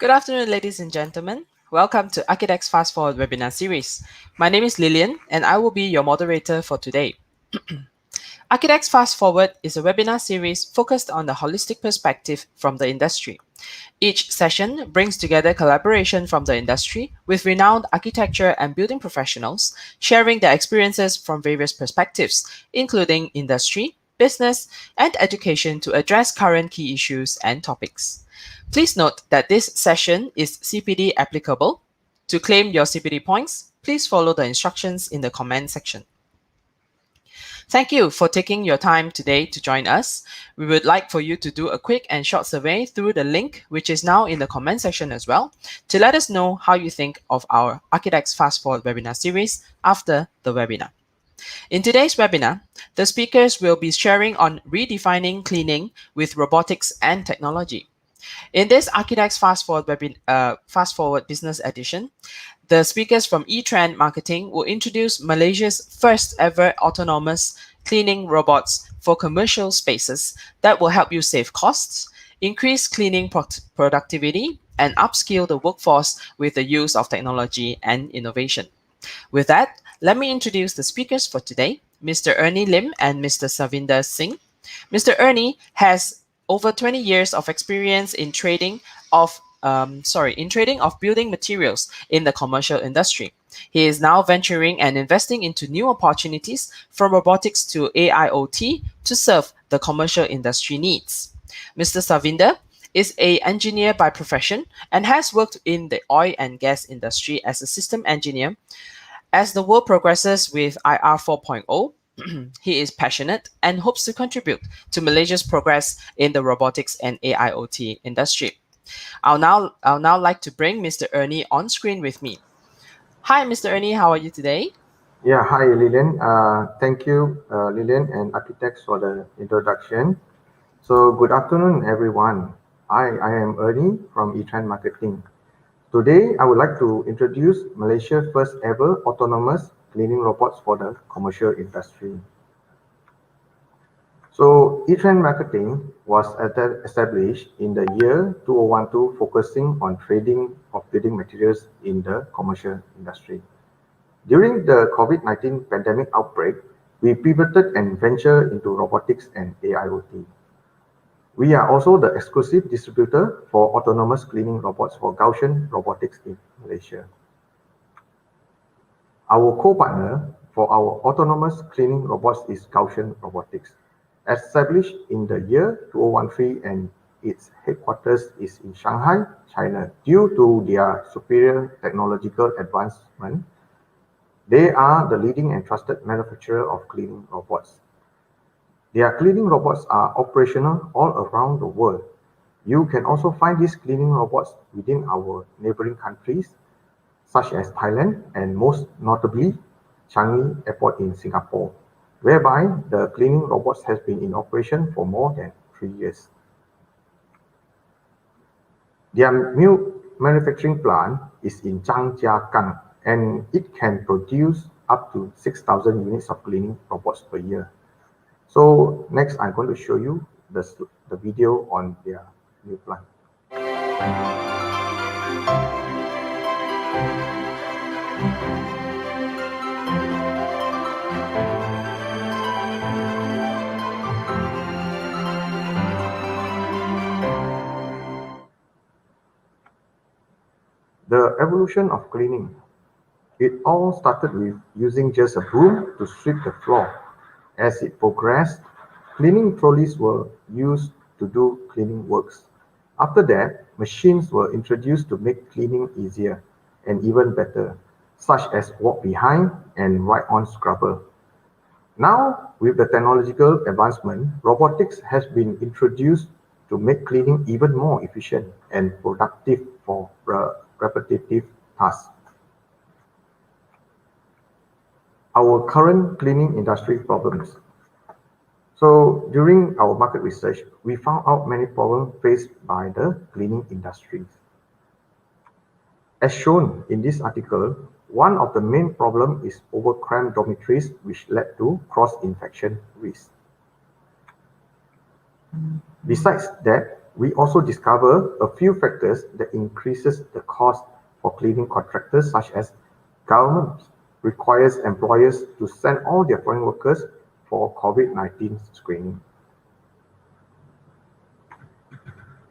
Good afternoon, ladies and gentlemen. Welcome to ARCHIDEX Fast Forward webinar series. My name is Lillian, and I will be your moderator for today. ARCHIDEX Fast Forward is a webinar series focused on the holistic perspective from the industry. Each session brings together collaboration from the industry with renowned architecture and building professionals sharing their experiences from various perspectives, including industry, business, and education to address current key issues and topics. Please note that this session is CPD applicable. To claim your CPD points, please follow the instructions in the comment section. Thank you for taking your time today to join us. We would like for you to do a quick and short survey through the link, which is now in the comment section as well, to let us know how you think of our ARCHIDEX Fast Forward webinar series after the webinar. In today's webinar, the speakers will be sharing on redefining cleaning with robotics and technology. In this ARCHIDEX Fast Forward Business Edition, the speakers from eTrend Marketing will introduce Malaysia's first ever autonomous cleaning robots for commercial spaces that will help you save costs, increase cleaning productivity, and upskill the workforce with the use of technology and innovation. With that, let me introduce the speakers for today, Mr. Ernie Lim and Mr. Savinder Singh. Mr. Ernie has over 20 years of experience in trading of building materials in the commercial industry. He is now venturing and investing into new opportunities from robotics to AIoT to serve the commercial industry needs. Mr. Savinder is an engineer by profession and has worked in the oil and gas industry as a system engineer. As the world progresses with IR 4.0, he is passionate and hopes to contribute to Malaysia's progress in the robotics and AIoT industry. I'll now like to bring Mr. Ernie on screen with me. Hi, Mr. Ernie, how are you today? Yeah, hi Lilian. Thank you, Lilian and Architects for the introduction. So good afternoon, everyone. I am Ernie from eTrend Marketing. Today, I would like to introduce Malaysia's first ever autonomous cleaning robots for the commercial industry. So eTrend Marketing was established in the year 2012, focusing on trading of building materials in the commercial industry. During the COVID-19 pandemic outbreak, we pivoted and ventured into robotics and AIoT. We are also the exclusive distributor for autonomous cleaning robots for Gaussian Robotics in Malaysia. Our co-partner for our autonomous cleaning robots is Gaussian Robotics, established in the year 2013, and its headquarters is in Shanghai, China. Due to their superior technological advancement, they are the leading and trusted manufacturer of cleaning robots. Their cleaning robots are operational all around the world. You can also find these cleaning robots within our neighboring countries, such as Thailand and most notably Changi Airport in Singapore, whereby the cleaning robots has been in operation for more than 3 years. Their new manufacturing plant is in Zhangjiagang, and it can produce up to 6,000 units of cleaning robots per year. So next, I'm going to show you the video on their new plant. The evolution of cleaning. It all started with using just a broom to sweep the floor. As it progressed, cleaning trolleys were used to do cleaning works. After that, machines were introduced to make cleaning easier and even better, such as walk behind and ride-on scrubber. Now, with the technological advancement, robotics has been introduced to make cleaning even more efficient and productive for repetitive tasks. Our current cleaning industry problems. So during our market research, we found out many problems faced by the cleaning industries. As shown in this article, one of the main problems is overcrowded dormitories, which led to cross-infection risk. Besides that, we also discover a few factors that increases the cost for cleaning contractors, such as government requires employers to send all their foreign workers for COVID-19 screening.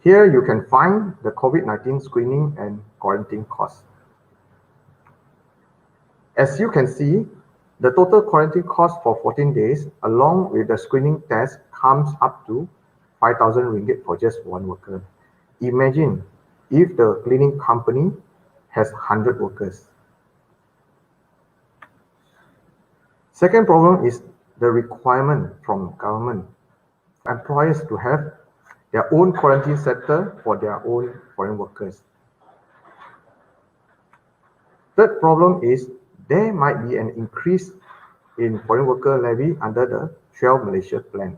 Here you can find the COVID-19 screening and quarantine costs. As you can see, the total quarantine cost for 14 days along with the screening test comes up to 5,000 ringgit for just one worker. Imagine if the cleaning company has 100 workers. Second problem is the requirement from government employers to have their own quarantine center for their own foreign workers. Third problem is there might be an increase in foreign worker levy under the 12 Malaysia plan.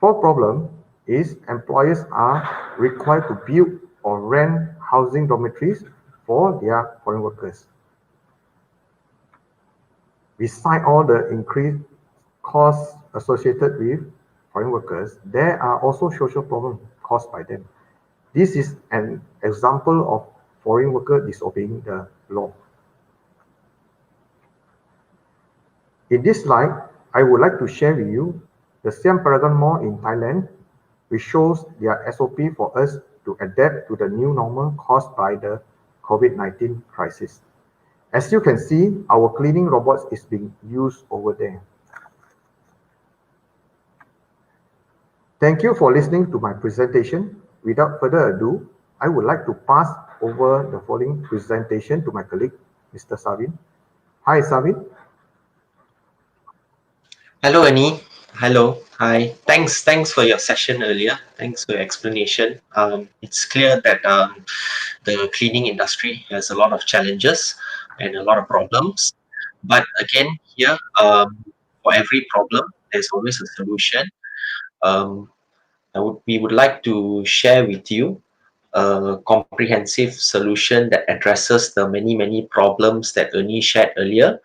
Fourth problem is employers are required to build or rent housing dormitories for their foreign workers. Beside all the increased costs associated with foreign workers, there are also social problems caused by them. This is an example of foreign worker disobeying the law. In this slide, I would like to share with you the Siam Paragon Mall in Thailand, which shows their SOP for us to adapt to the new normal caused by the COVID-19 crisis. As you can see, our cleaning robots is being used over there. Thank you for listening to my presentation. Without further ado, I would like to pass over the following presentation to my colleague, Mr. Savin. Hi, Savin. Hello, Annie. Hello. Hi. Thanks for your session earlier. Thanks for your explanation. It's clear that the cleaning industry has a lot of challenges and a lot of problems. But again, here, for every problem, there's always a solution. Um, we would like to share with you a comprehensive solution that addresses the many problems that Ernie shared earlier.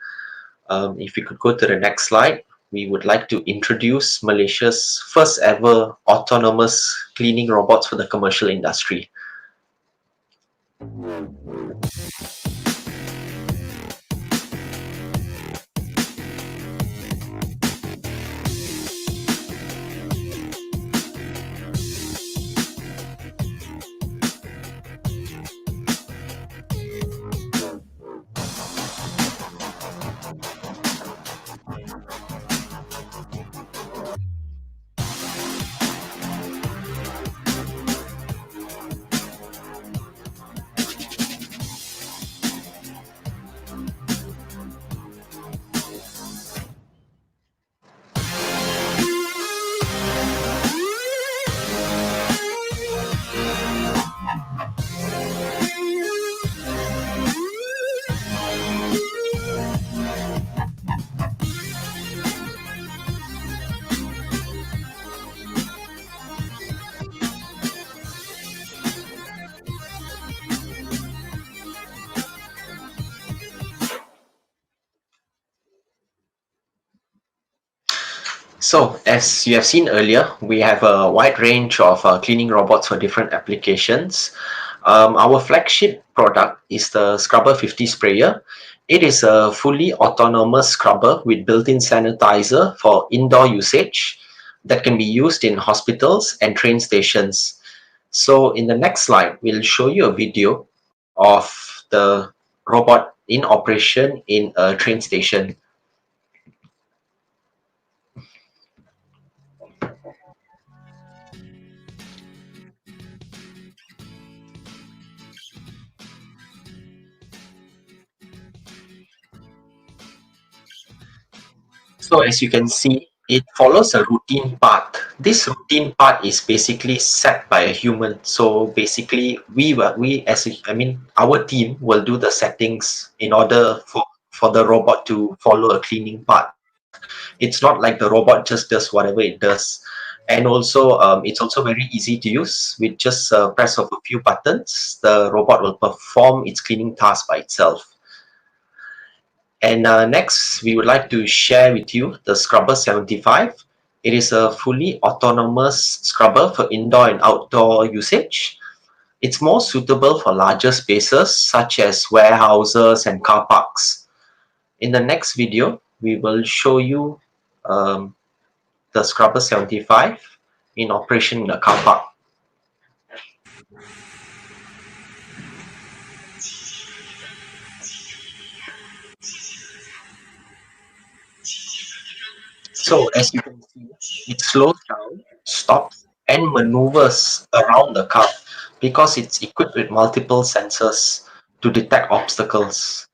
If we could go to the next slide, we would like to introduce Malaysia's first ever autonomous cleaning robots for the commercial industry. So, as you have seen earlier, we have a wide range of cleaning robots for different applications. Our flagship product is the Scrubber 50 sprayer. It is a fully autonomous scrubber with built-in sanitizer for indoor usage that can be used in hospitals and train stations. So in the next slide, we'll show you a video of the robot in operation in a train station. So as you can see, it follows a routine path. This routine path is basically set by a human. So basically, our team will do the settings in order for the robot to follow a cleaning path. It's not like the robot just does whatever it does. And also, it's also very easy to use. With just press of a few buttons, the robot will perform its cleaning task by itself. And next, we would like to share with you the Scrubber 75. It is a fully autonomous scrubber for indoor and outdoor usage. It's more suitable for larger spaces such as warehouses and car parks. In the next video, we will show you the Scrubber 75 in operation in a car park. So as you can see, it slows down, stops, and maneuvers around the car because it's equipped with multiple sensors to detect obstacles.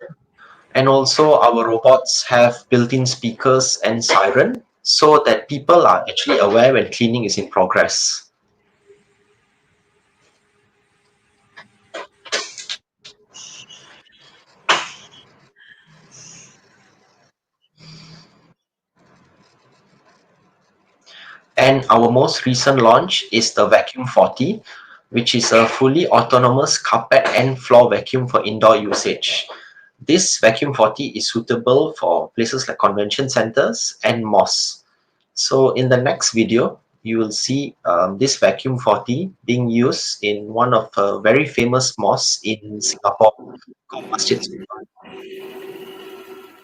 And also our robots have built-in speakers and siren so that people are actually aware when cleaning is in progress. And our most recent launch is the Vacuum 40, which is a fully autonomous carpet and floor vacuum for indoor usage. This vacuum 40 is suitable for places like convention centers and mosques. So in the next video, you will see this vacuum 40 being used in one of very famous mosques in Singapore called Masjid Sultan.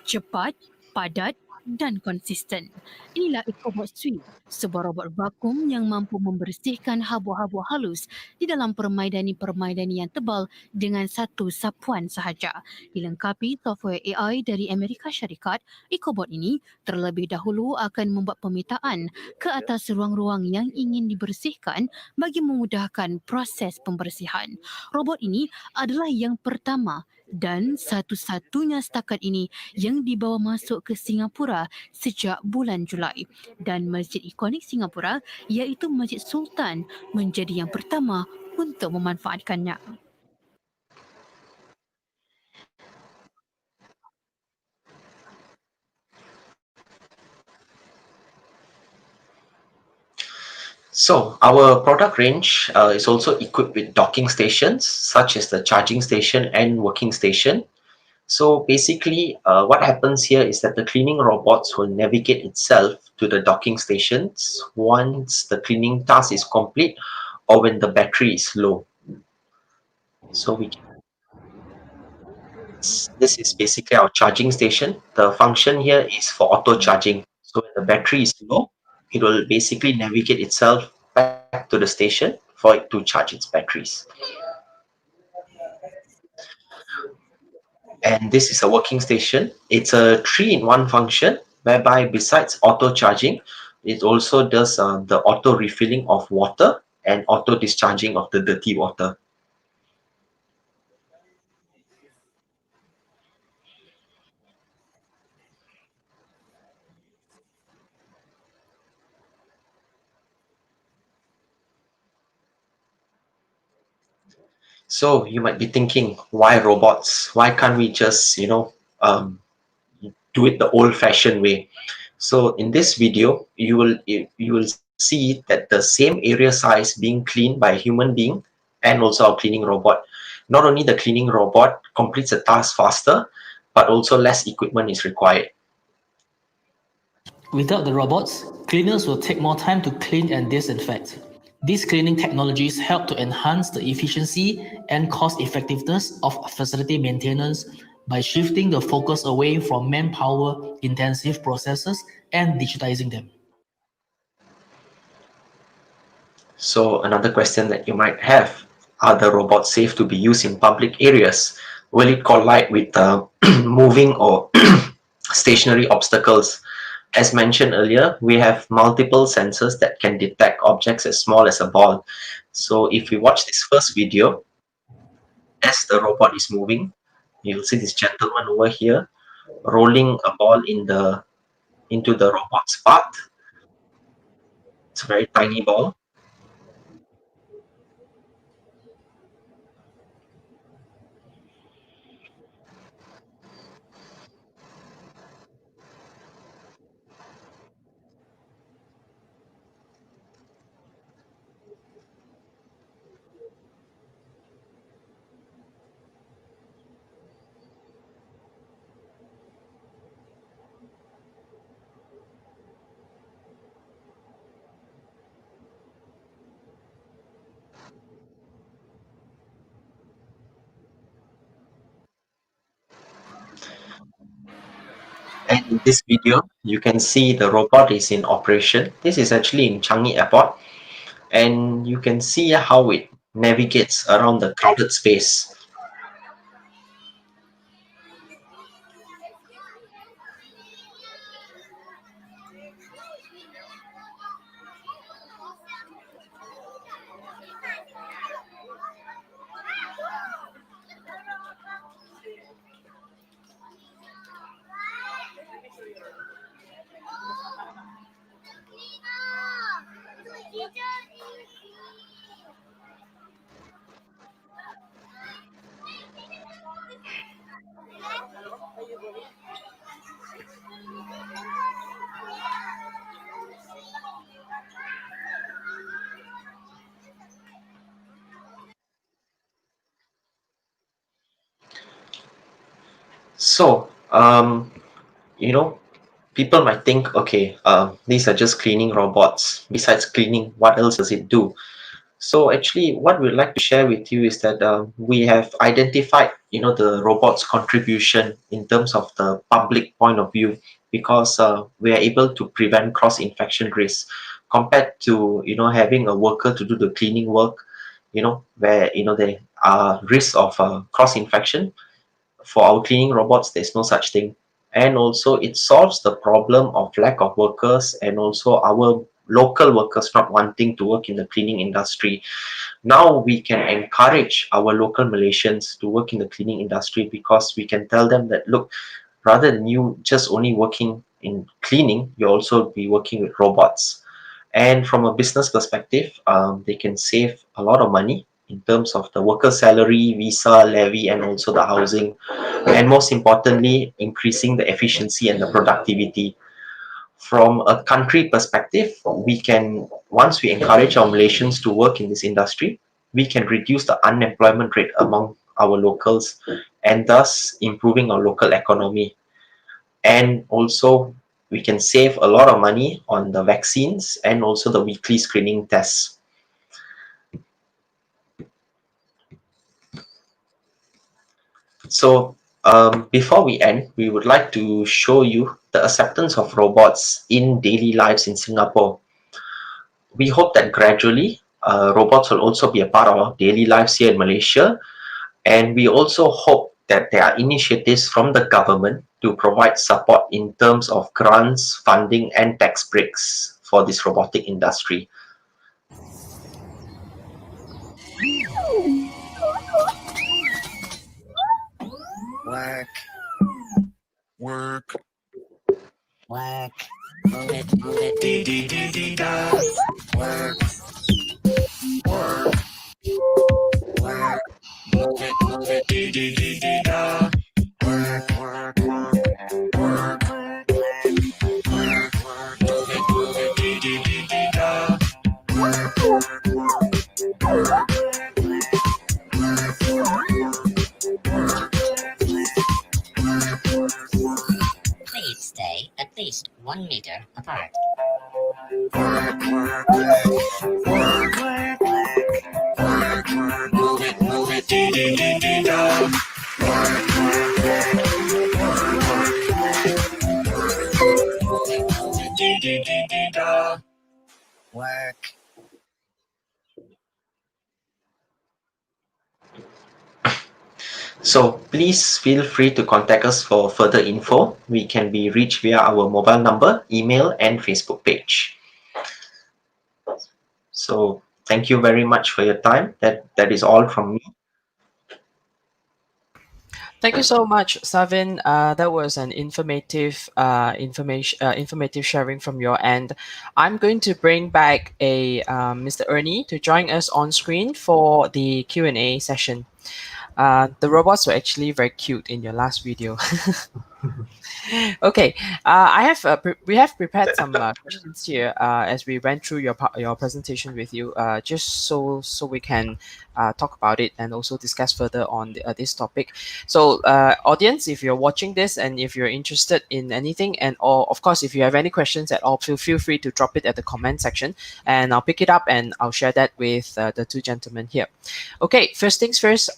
Cepat, padat dan konsisten. Inilah EcoBot Suite, sebuah robot vakum yang mampu membersihkan habuk-habuk halus di dalam permaidani-permaidani yang tebal dengan satu sapuan sahaja. Dilengkapi software AI dari Amerika Syarikat, EcoBot ini terlebih dahulu akan membuat pemetaan ke atas ruang-ruang yang ingin dibersihkan bagi memudahkan proses pembersihan. Robot ini adalah yang pertama dan satu-satunya setakat ini yang dibawa masuk ke Singapura sejak bulan Julai. Dan masjid ikonik Singapura iaitu Masjid Sultan menjadi yang pertama untuk memanfaatkannya. So our product range is also equipped with docking stations, such as the charging station and working station. So basically, what happens here is that the cleaning robots will navigate itself to the docking stations once the cleaning task is complete or when the battery is low. So this is basically our charging station. The function here is for auto charging. So when the battery is low, it will basically navigate itself back to the station for it to charge its batteries. And this is a working station. It's a 3-in-1 function whereby besides auto charging, it also does the auto refilling of water and auto discharging of the dirty water. So you might be thinking, why robots? Why can't we just, do it the old-fashioned way? So in this video, you will see that the same area size being cleaned by a human being and also our cleaning robot. Not only the cleaning robot completes the task faster, but also less equipment is required. Without the robots, cleaners will take more time to clean and disinfect. These cleaning technologies help to enhance the efficiency and cost effectiveness of facility maintenance by shifting the focus away from manpower-intensive processes and digitizing them. So another question that you might have, are the robots safe to be used in public areas? Will it collide with moving or stationary obstacles? As mentioned earlier, we have multiple sensors that can detect objects as small as a ball. So if we watch this first video, as the robot is moving, you'll see this gentleman over here rolling a ball into the robot's path. It's a very tiny ball. And in this video, you can see the robot is in operation. This is actually in Changi Airport. And you can see how it navigates around the crowded space. So, you know, people might think, okay, these are just cleaning robots. Besides cleaning, what else does it do? So actually, what we'd like to share with you is that we have identified, the robot's contribution in terms of the public point of view, because we are able to prevent cross-infection risks compared to, having a worker to do the cleaning work, where, there are risks of cross-infection. For our cleaning robots, there's no such thing. And also it solves the problem of lack of workers, and also our local workers not wanting to work in the cleaning industry. Now we can encourage our local Malaysians to work in the cleaning industry, because we can tell them that, look, rather than you just only working in cleaning, you also be working with robots. And from a business perspective, they can save a lot of money in terms of the worker salary, visa, levy, and also the housing. And most importantly, increasing the efficiency and the productivity. From a country perspective, we can, once we encourage our Malaysians to work in this industry, we can reduce the unemployment rate among our locals, and thus improving our local economy. And also, we can save a lot of money on the vaccines and also the weekly screening tests. So before we end, we would like to show you the acceptance of robots in daily lives in Singapore. We hope that gradually robots will also be a part of our daily lives here in Malaysia. And we also hope that there are initiatives from the government to provide support in terms of grants, funding, and tax breaks for this robotic industry. Work. Work. Work. Move it, dee dee dee dee da. Work. Work. Work. Move it, dee dee dee dee da. Work. Work. Work. Work. Work. Move it, dee dee dee dee da. Work. Work. Work. Please stay at least 1 meter apart. Work, work, work, work, work, work, move it, dee dee dee dee da. Work, work, work, work, move it, dee dee dee dee da. Work. So please feel free to contact us for further info. We can be reached via our mobile number, email, and Facebook page. So thank you very much for your time. That is all from me. Thank you so much, Savin. That was an informative informative sharing from your end. I'm going to bring back a Mr. Ernie to join us on screen for the Q&A session. The robots were actually very cute in your last video. Okay, we have prepared some questions here as we went through your presentation with you, just so we can talk about it and also discuss further on this topic. So, audience, if you're watching this and if you're interested in anything, and or of course, if you have any questions at all, feel free to drop it at the comment section, and I'll pick it up and I'll share that with the two gentlemen here. Okay, first things first.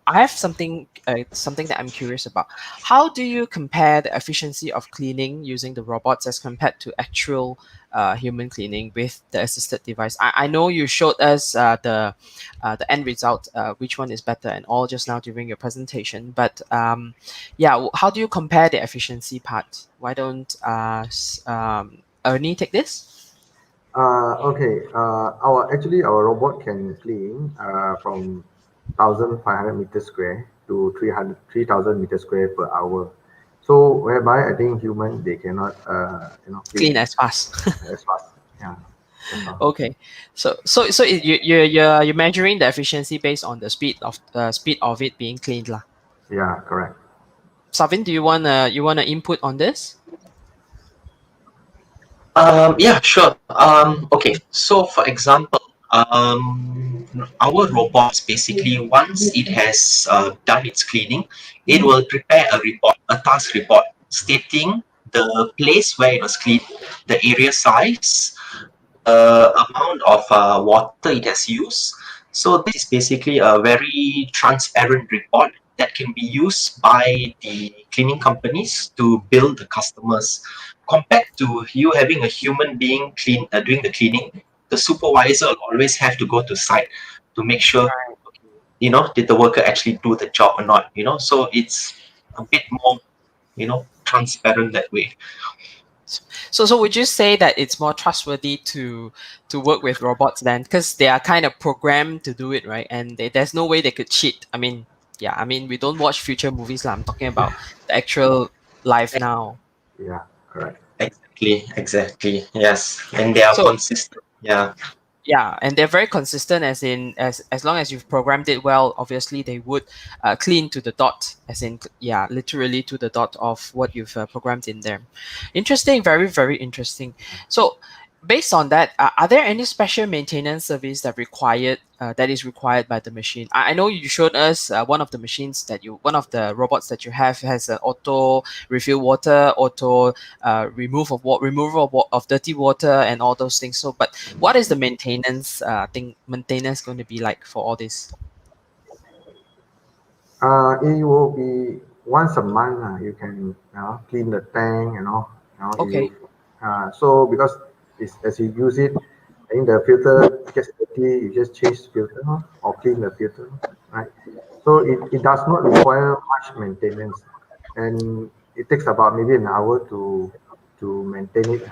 I have something that I'm curious about. How do you compare the efficiency of cleaning using the robots as compared to actual human cleaning with the assisted device? I know you showed us the end result, which one is better and all just now during your presentation. But yeah, how do you compare the efficiency part? Why don't Ernie take this? Okay. Our robot can clean from 1,500 meters square to 3,000 meters square per hour. So whereby I think human they cannot Clean as fast. as fast. Yeah. That's all. Okay, so you're measuring the efficiency based on the speed of it being cleaned, lah. Yeah, correct. Savin, do you wanna input on this? Yeah, sure. Okay, so for example, Our robots basically, once it has done its cleaning, it will prepare a report, a task report, stating the place where it was cleaned, the area size, amount of water it has used. So this is basically a very transparent report that can be used by the cleaning companies to bill the customers. Compared to you having a human being doing the cleaning, the supervisor will always have to go to site to make sure, did the worker actually do the job or not. So it's a bit more, transparent that way. So would you say that it's more trustworthy to work with robots then, because they are kind of programmed to do it, right? And there's no way they could cheat. I mean, yeah, I mean we don't watch future movies lah. I'm talking about the actual life now. Yeah, correct. Exactly. Yes, and they are So consistent. Yeah. yeah, and they're very consistent, as in as long as you've programmed it well, obviously they would clean to the dot, as in yeah, literally to the dot of what you've programmed in there. Interesting, very very interesting. So based on that, are there any special maintenance service that is required by the machine? I know you showed us one of the robots that you have has an auto refill water, auto removal of dirty water, and all those things. So, but what is the maintenance going to be like for all this? It will be once a month. You can clean the tank. Okay. So because as you use it, I think the filter gets dirty. You just change the filter or clean the filter, right? So it does not require much maintenance, and it takes about maybe an hour to maintain it.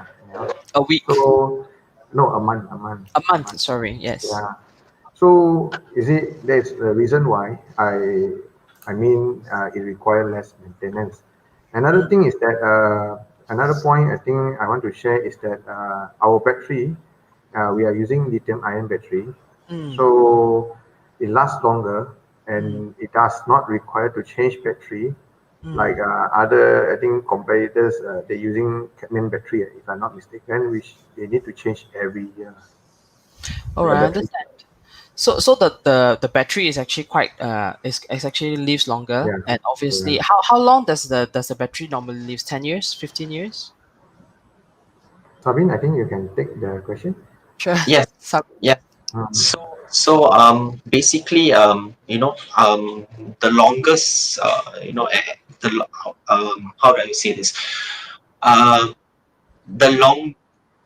A week, So no, a month, a month. Sorry, yes. Yeah. So you see, that's the reason why it requires less maintenance. Another thing is that another point I think I want to share is that our battery, we are using lithium ion battery, Mm, so it lasts longer mm, and it does not require to change battery like mm. other I think competitors they're using cadmium battery if I'm not mistaken, which they need to change every year. All The right, I battery. understand. So the battery is actually quite is actually lives longer, Yeah. and obviously, Yeah. how long does the battery normally lives? 10 years, 15 years? Sabine, I think you can take the question. Sure. Yes. Some, Yeah. Um, Basically, the longest, how do I say this? Uh, the long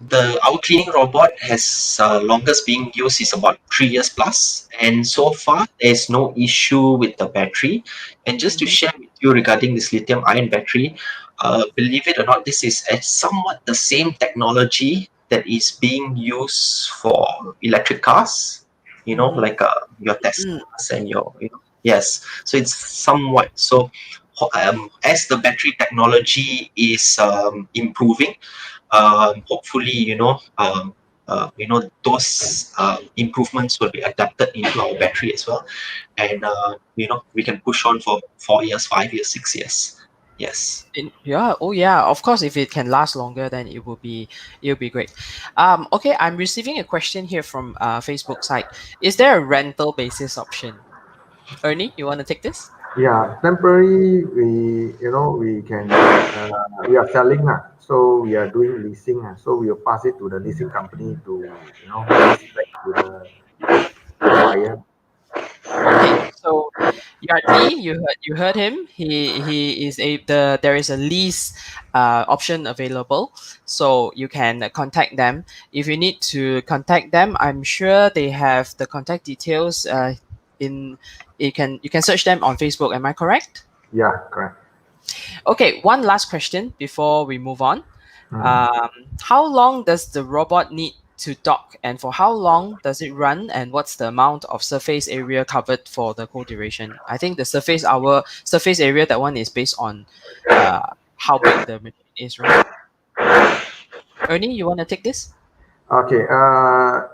the our cleaning robot has longest being used is about 3 years plus, and so far there's no issue with the battery. And just to Mhm. share with you regarding this lithium ion battery, believe it or not, this is a somewhat the same technology that is being used for electric cars, Mhm. like your Mm. Teslas and yes, so it's somewhat so. As the battery technology is improving, hopefully those improvements will be adapted into our battery as well, and we can push on for 4 years, 5 years, 6 years. Yes. Yeah, oh yeah, of course, if it can last longer, then it'll be great. Okay, I'm receiving a question here from Facebook site. Is there a rental basis option? Ernie, you want to take this? yeah, temporary we can we are selling so we are doing leasing so we will pass it to the leasing company to lease back to the buyer. Okay, so Yardley, you heard him. He is there is a lease option available, so you can contact them if you need to contact them. I'm sure they have the contact details. In you can search them on Facebook. Am I correct? Yeah, correct. Okay, one last question before we move on. Mm. Um, how long does the robot need to dock, and for how long does it run, and what's the amount of surface area covered for the whole duration? I think the surface area, that one is based on how big the machine is, right? Ernie, you want to take this? Okay,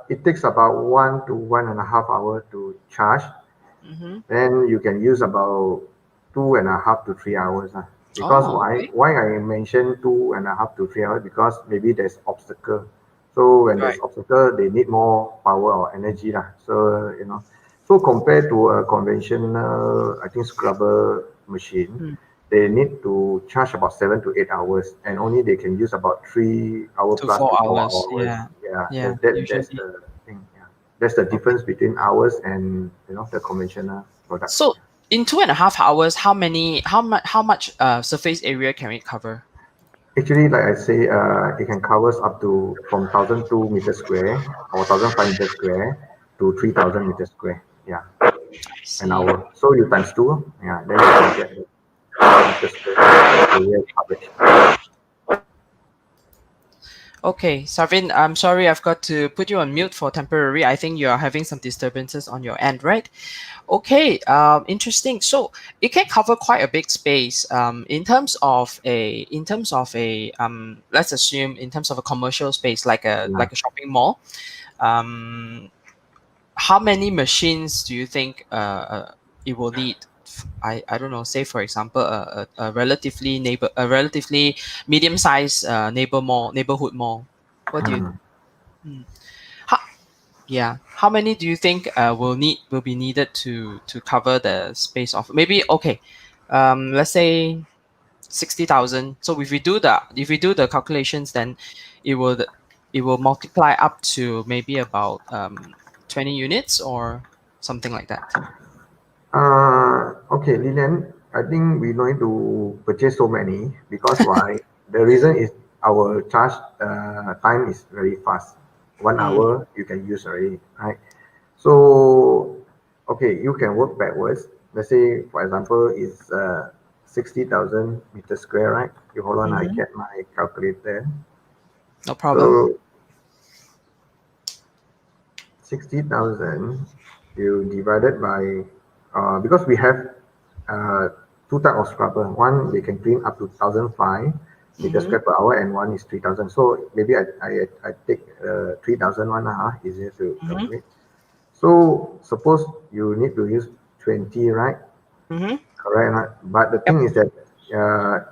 it takes about 1 to 1.5 hours to charge. Mm-hmm. Then you can use about 2.5 to 3 hours. Because Oh, okay. why I mentioned 2.5 to 3 hours? Because maybe there's obstacle. So when there's Right. obstacle, they need more power or energy lah. So so compared to a conventional, I think scrubber machine, Mm. they need to charge about 7 to 8 hours, and only they can use about 3 hour To plus four to four hours. hours. Yeah. Yeah, Yeah. that's Usually. the thing. Yeah, that's the Okay. difference between ours and the conventional product. So in 2.5 hours, how much surface area can it cover? Actually, like I say, it can covers up to from 1,002 meters square or 1,005 meters square to 3,000 meters square. Yeah, I an see. hour. So you times two. Yeah, then you can get the meters square area coverage. Okay, Sarvin, I'm sorry I've got to put you on mute for temporary. I think you are having some disturbances on your end, right? Okay, interesting. So it can cover quite a big space. Let's assume in terms of a commercial space, like a Yeah. like a shopping mall. Um, how many machines do you think it will need? I don't know. Say for example, a relatively medium sized neighborhood mall. What do you? Mhm. Hmm. How, yeah. How many do you think will be needed to cover the space of maybe okay, let's say 60,000. So if we do the calculations, then it will it will multiply up to maybe about 20 units or something like that. Okay, Lilian, I think we don't need to purchase so many because why? The reason is our charge time is very fast. One Mm, hour you can use already, right? So, okay, you can work backwards. Let's say, for example, is 60,000 meters square, right? You hold on, I mm-hmm. get my calculator. No problem. So, 60,000 you divided by because we have uh, two type of scrubber. One they can clean up to 1,005 meters Mm-hmm. square per hour, and one is 3,000. So maybe I take 3,000 one, easier to Mm-hmm. calculate. So suppose you need to use 20, right? Mm-hmm. Correct, right? But the Yep. thing is that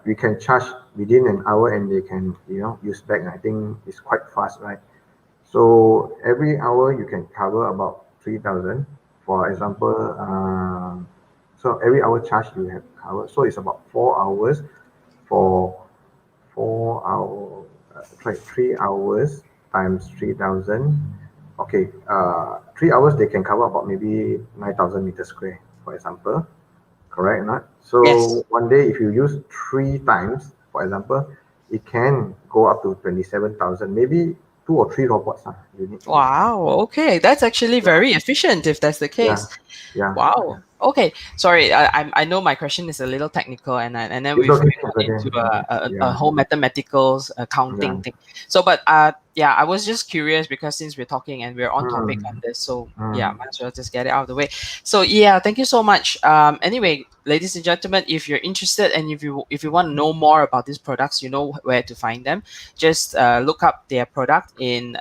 we can charge within an hour, and they can use back. I think it's quite fast, right? So every hour you can cover about 3,000. For example, so every hour charge you have cover. So it's about 4 hours for 4 hour, 3 hours times 3,000. Okay, 3 hours they can cover about maybe 9,000 meters square, for example. Correct or not? Yes. So one day if you use 3 times, for example, it can go up to 27,000. Maybe 2 or 3 robots you need to. Wow. Okay, that's actually Yeah, very efficient if that's the yeah, case. yeah. Wow. Okay. Sorry, I know my question is a little technical, and then It's we've okay. gone It's okay. into a Yeah, whole mathematical accounting yeah. thing. So, but yeah, I was just curious because since we're talking and we're on topic on Mm, this, so yeah, mm. might as well just get it out of the way. So yeah, thank you so much. Anyway, ladies and gentlemen, if you're interested and if you want to know more about these products, you know where to find them. Just look up their product in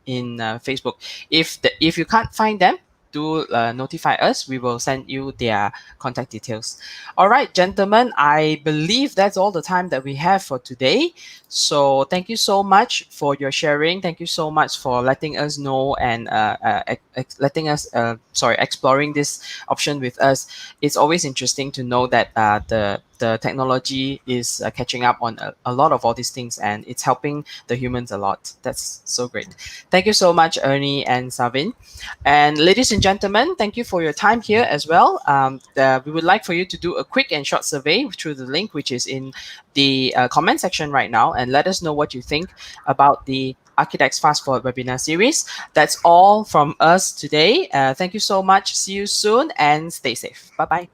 Facebook. If you can't find them, do notify us. We will send you their contact details. All right, gentlemen, I believe that's all the time that we have for today. So thank you so much for your sharing. Thank you so much for letting us know and letting us, exploring this option with us. It's always interesting to know that the technology is catching up on a lot of all these things, and it's helping the humans a lot. That's so great. Thank you so much, Ernie and Savin. And ladies and gentlemen, thank you for your time here as well. We would like for you to do a quick and short survey through the link which is in the comment section right now, and let us know what you think about the ARCHIDEX Fast Forward webinar series. That's all from us today. Thank you so much. See you soon and stay safe. Bye bye.